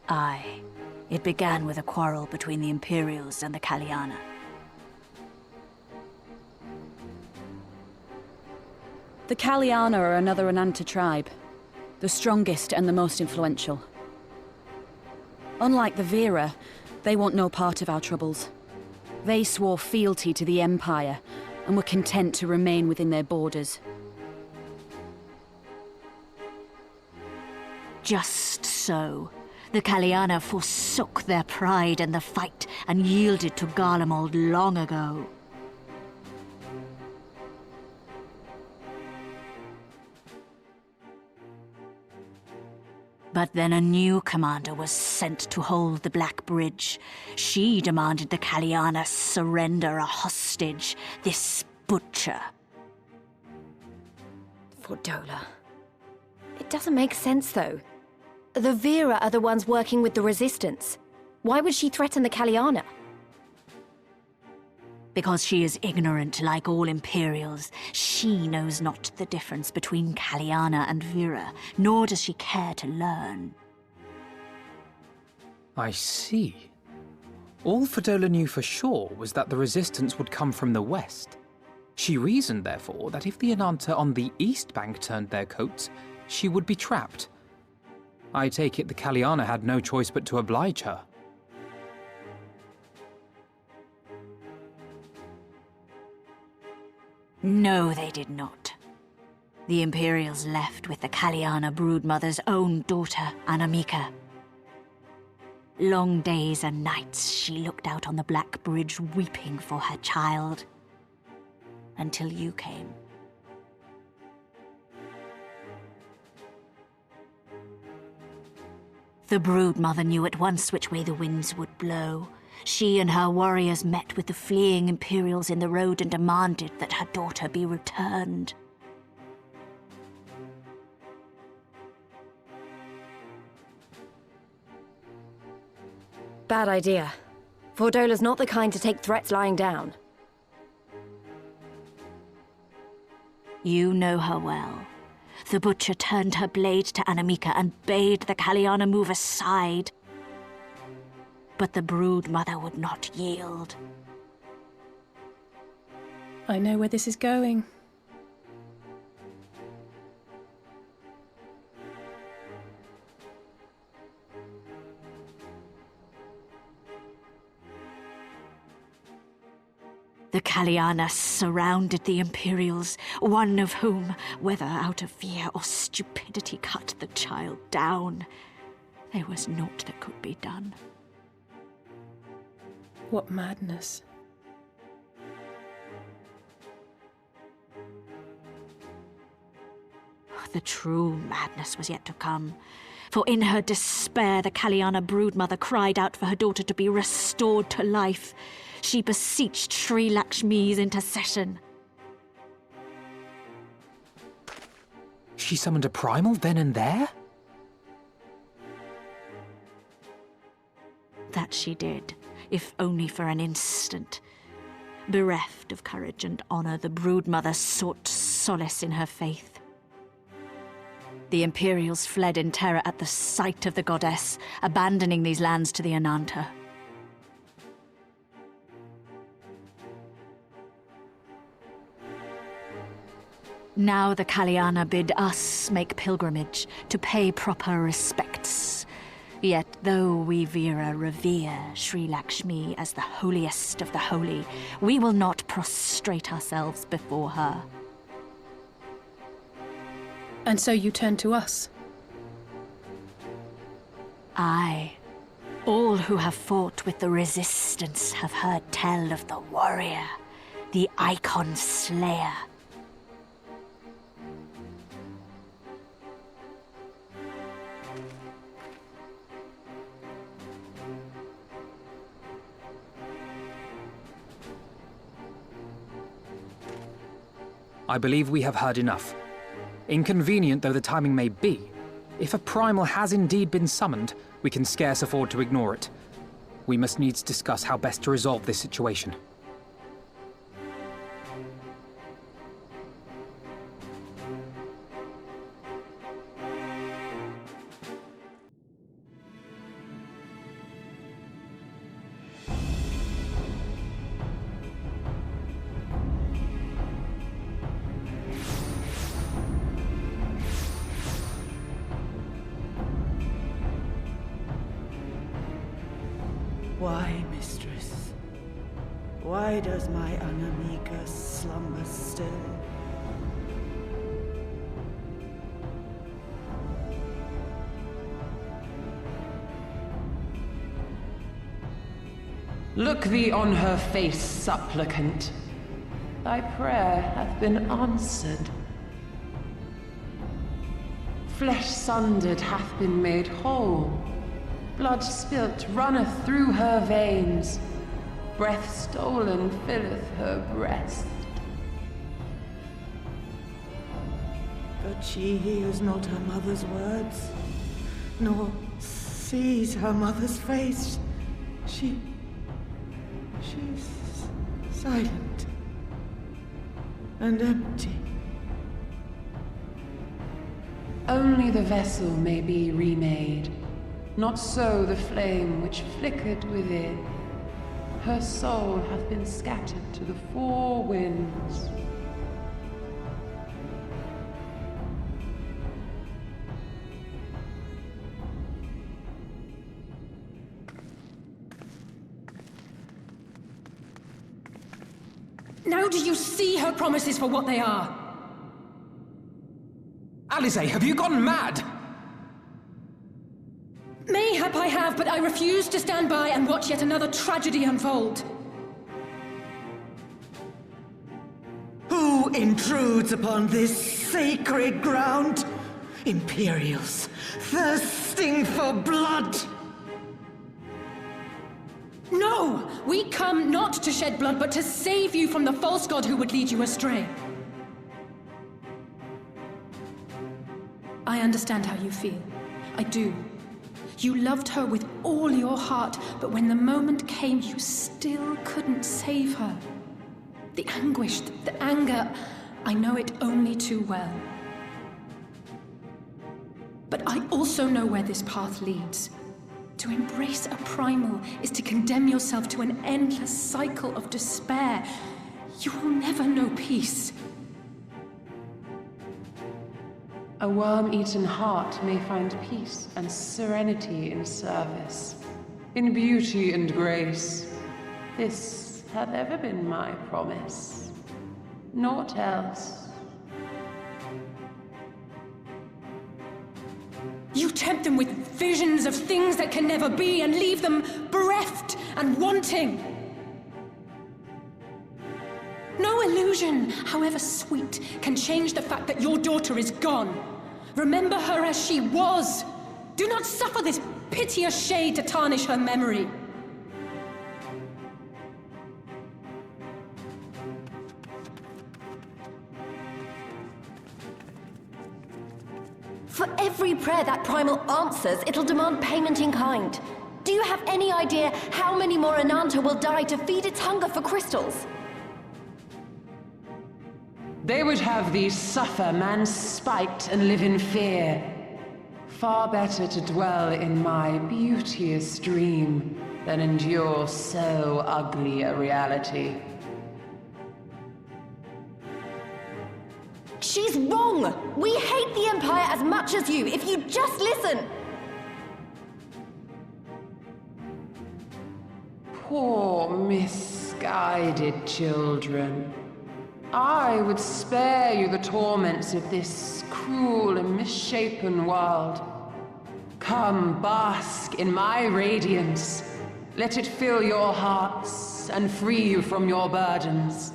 Aye. It began with a quarrel between the Imperials and the Kaliana. The Kaliana are another Ananta tribe. The strongest and the most influential. Unlike the Vera, they want no part of our troubles. They swore fealty to the Empire, and were content to remain within their borders. Just so. The Kaliana forsook their pride in the fight and yielded to Garlemald long ago. But then a new commander was sent to hold the Black Bridge. She demanded the Kaliana surrender a hostage, this butcher. Fordola. It doesn't make sense, though. The Vera are the ones working with the Resistance. Why would she threaten the Kaliana? Because she is ignorant like all Imperials. She knows not the difference between Kaliana and Vera, nor does she care to learn. I see. All Fordola knew for sure was that the Resistance would come from the west. She reasoned, therefore, that if the Ananta on the east bank turned their coats, she would be trapped. I take it the Kaliana had no choice but to oblige her. No, they did not. The Imperials left with the Kaliana broodmother's own daughter, Anamika. Long days and nights she looked out on the Black Bridge weeping for her child. Until you came. The Broodmother knew at once which way the winds would blow. She and her warriors met with the fleeing Imperials in the road and demanded that her daughter be returned. Bad idea. Fordola's not the kind to take threats lying down. You know her well. The Butcher turned her blade to Anamika and bade the Kaliana move aside. But the Broodmother would not yield. I know where this is going. The Kaliana surrounded the Imperials, one of whom, whether out of fear or stupidity, cut the child down. There was naught that could be done. What madness. The true madness was yet to come. For in her despair, the Kaliana Broodmother cried out for her daughter to be restored to life. She beseeched Sri Lakshmi's intercession. She summoned a primal then and there? That she did, if only for an instant. Bereft of courage and honor, the Broodmother sought solace in her faith. The Imperials fled in terror at the sight of the goddess, abandoning these lands to the Ananta. Now the Kaliana bid us make pilgrimage to pay proper respects. Yet though we Veera revere Sri Lakshmi as the holiest of the holy, we will not prostrate ourselves before her. And so you turn to us? Aye. All who have fought with the Resistance have heard tell of the warrior, the Icon Slayer. I believe we have heard enough. Inconvenient though the timing may be, if a primal has indeed been summoned, we can scarce afford to ignore it. We must needs discuss how best to resolve this situation. Why, mistress? Why does my Anamika slumber still? Look thee on her face, supplicant. Thy prayer hath been answered. Flesh sundered hath been made whole. Blood spilt runneth through her veins. Breath stolen filleth her breast. But she hears not her mother's words, nor sees her mother's face. She's silent and empty. Only the vessel may be remade. Not so the flame which flickered within. Her soul hath been scattered to the four winds. Now do you see her promises for what they are? Alisaie, have you gone mad? Mayhap I have, but I refuse to stand by and watch yet another tragedy unfold. Who intrudes upon this sacred ground? Imperials, thirsting for blood! No! We come not to shed blood, but to save you from the false god who would lead you astray. I understand how you feel. I do. You loved her with all your heart, but when the moment came, you still couldn't save her. The anguish, the anger, I know it only too well. But I also know where this path leads. To embrace a primal is to condemn yourself to an endless cycle of despair. You will never know peace. A worm-eaten heart may find peace and serenity in service, in beauty and grace. This hath ever been my promise. Naught else. You tempt them with visions of things that can never be and leave them bereft and wanting. No illusion, however sweet, can change the fact that your daughter is gone. Remember her as she was. Do not suffer this piteous shade to tarnish her memory. For every prayer that primal answers, it'll demand payment in kind. Do you have any idea how many more Ananta will die to feed its hunger for crystals? They would have thee suffer man's spite and live in fear. Far better to dwell in my beauteous dream than endure so ugly a reality. She's wrong! We hate the Empire as much as you, if you just listen! Poor, misguided children. I would spare you the torments of this cruel and misshapen world. Come, bask in my radiance. Let it fill your hearts and free you from your burdens.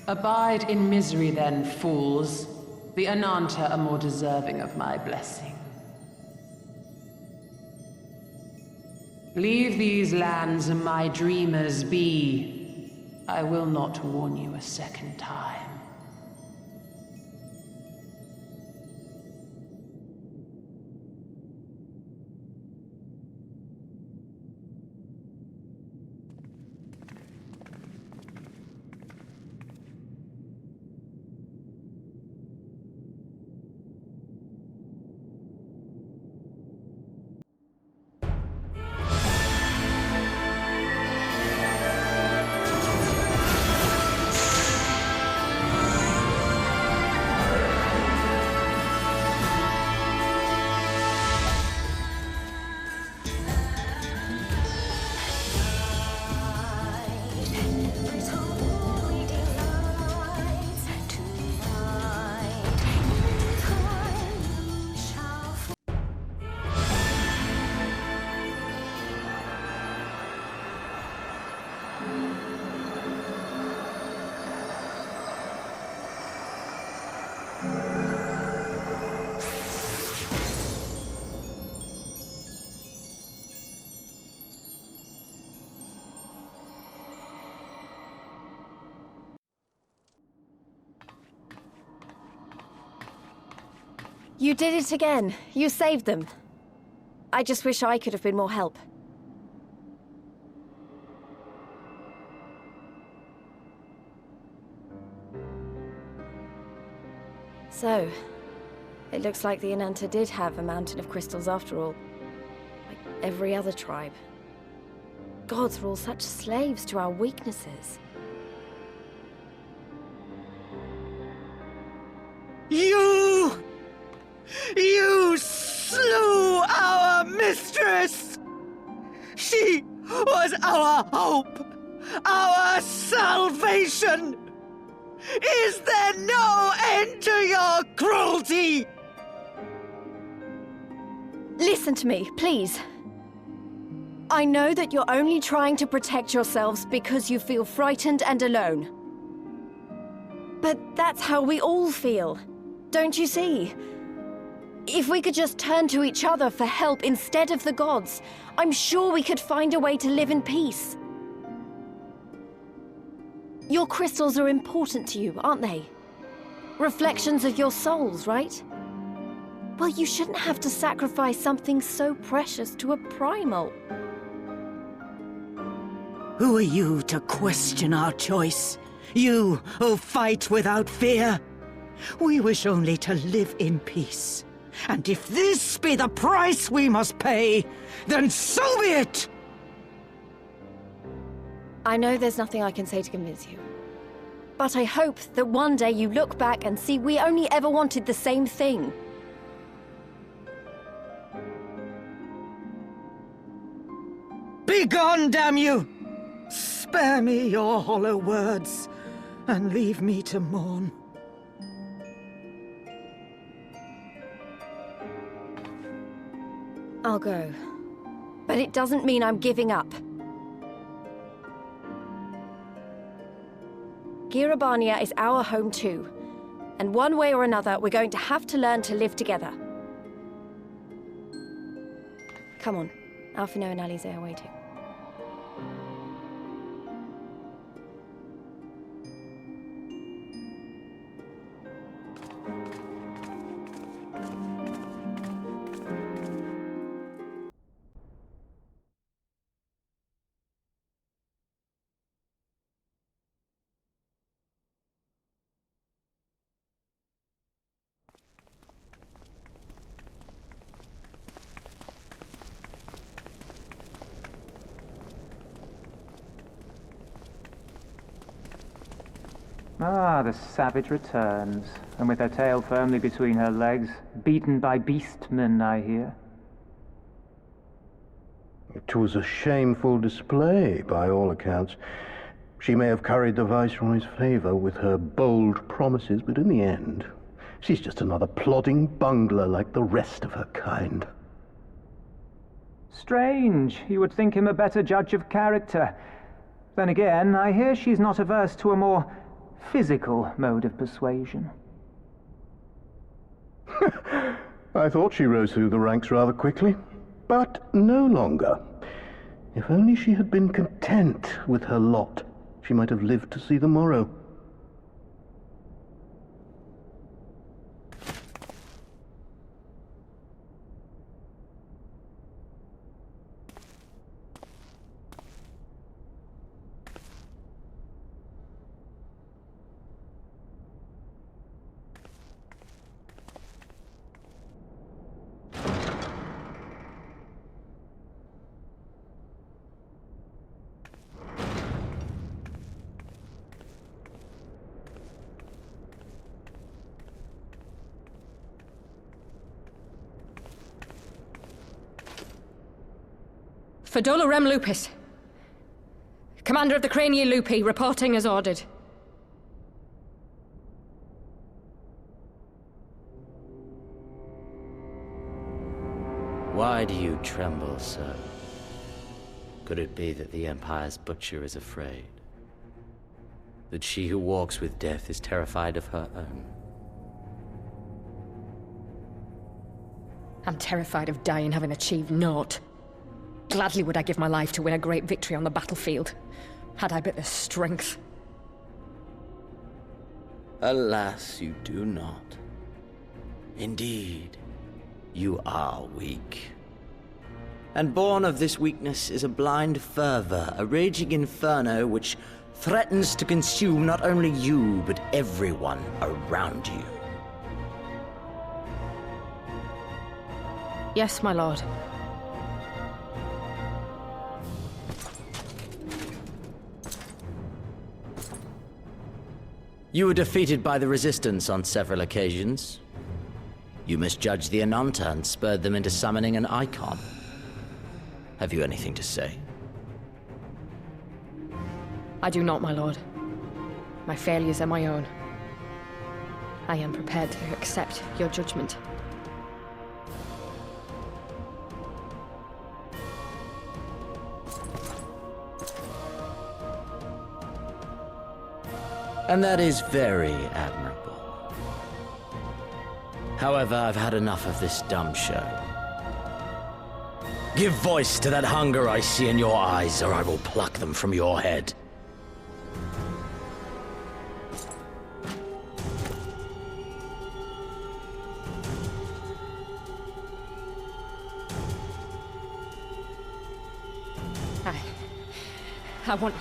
Abide in misery then, fools. The Ananta are more deserving of my blessing. Leave these lands and my dreamers be. I will not warn you a second time. You did it again. You saved them. I just wish I could have been more help. So, it looks like the Ananta did have a mountain of crystals after all. Like every other tribe. Gods were all such slaves to our weaknesses. You slew our mistress! She was our hope, our salvation! Is there no end to your cruelty? Listen to me, please. I know that you're only trying to protect yourselves because you feel frightened and alone. But that's how we all feel. Don't you see? If we could just turn to each other for help instead of the gods, I'm sure we could find a way to live in peace. Your crystals are important to you, aren't they? Reflections of your souls, right? Well, you shouldn't have to sacrifice something so precious to a primal. Who are you to question our choice? You who fight without fear? We wish only to live in peace. And if this be the price we must pay, then so be it! I know there's nothing I can say to convince you. But I hope that one day you look back and see we only ever wanted the same thing. Begone, damn you! Spare me your hollow words, and leave me to mourn. I'll go. But it doesn't mean I'm giving up. Girabania is our home too. And one way or another, we're going to have to learn to live together. Come on. Alphino and Alize are waiting. Ah, the savage returns, and with her tail firmly between her legs, beaten by beastmen, I hear. It was a shameful display, by all accounts. She may have curried the Viceroy's favor with her bold promises, but in the end, she's just another plodding bungler like the rest of her kind. Strange. You would think him a better judge of character. Then again, I hear she's not averse to a more physical mode of persuasion. I thought she rose through the ranks rather quickly, but no longer. If only she had been content with her lot, she might have lived to see the morrow. Fadola Rem Lupus. Commander of the Crania Lupi, reporting as ordered. Why do you tremble, sir? Could it be that the Empire's butcher is afraid? That she who walks with death is terrified of her own? I'm terrified of dying having achieved naught. Gladly would I give my life to win a great victory on the battlefield, had I but the strength. Alas, you do not. Indeed, you are weak. And born of this weakness is a blind fervor, a raging inferno which threatens to consume not only you, but everyone around you. Yes, my lord. You were defeated by the Resistance on several occasions. You misjudged the Ananta and spurred them into summoning an icon. Have you anything to say? I do not, my lord. My failures are my own. I am prepared to accept your judgment. And that is very admirable. However, I've had enough of this dumb show. Give voice to that hunger I see in your eyes, or I will pluck them from your head. I want...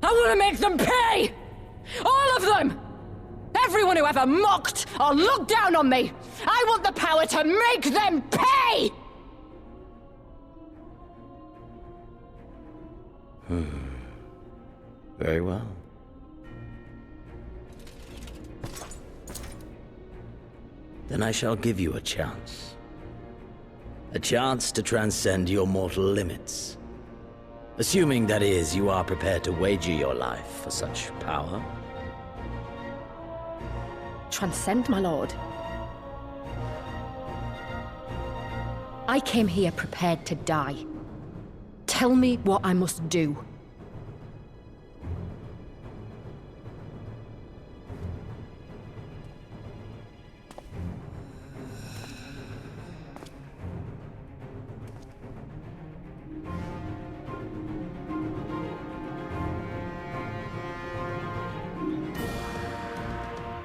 I want to make them pay! All of them! Everyone who ever mocked or looked down on me! I want the power to make them pay! Very well. Then I shall give you a chance. A chance to transcend your mortal limits. Assuming, that is, you are prepared to wager your life for such power. Transcend, my lord. I came here prepared to die. Tell me what I must do.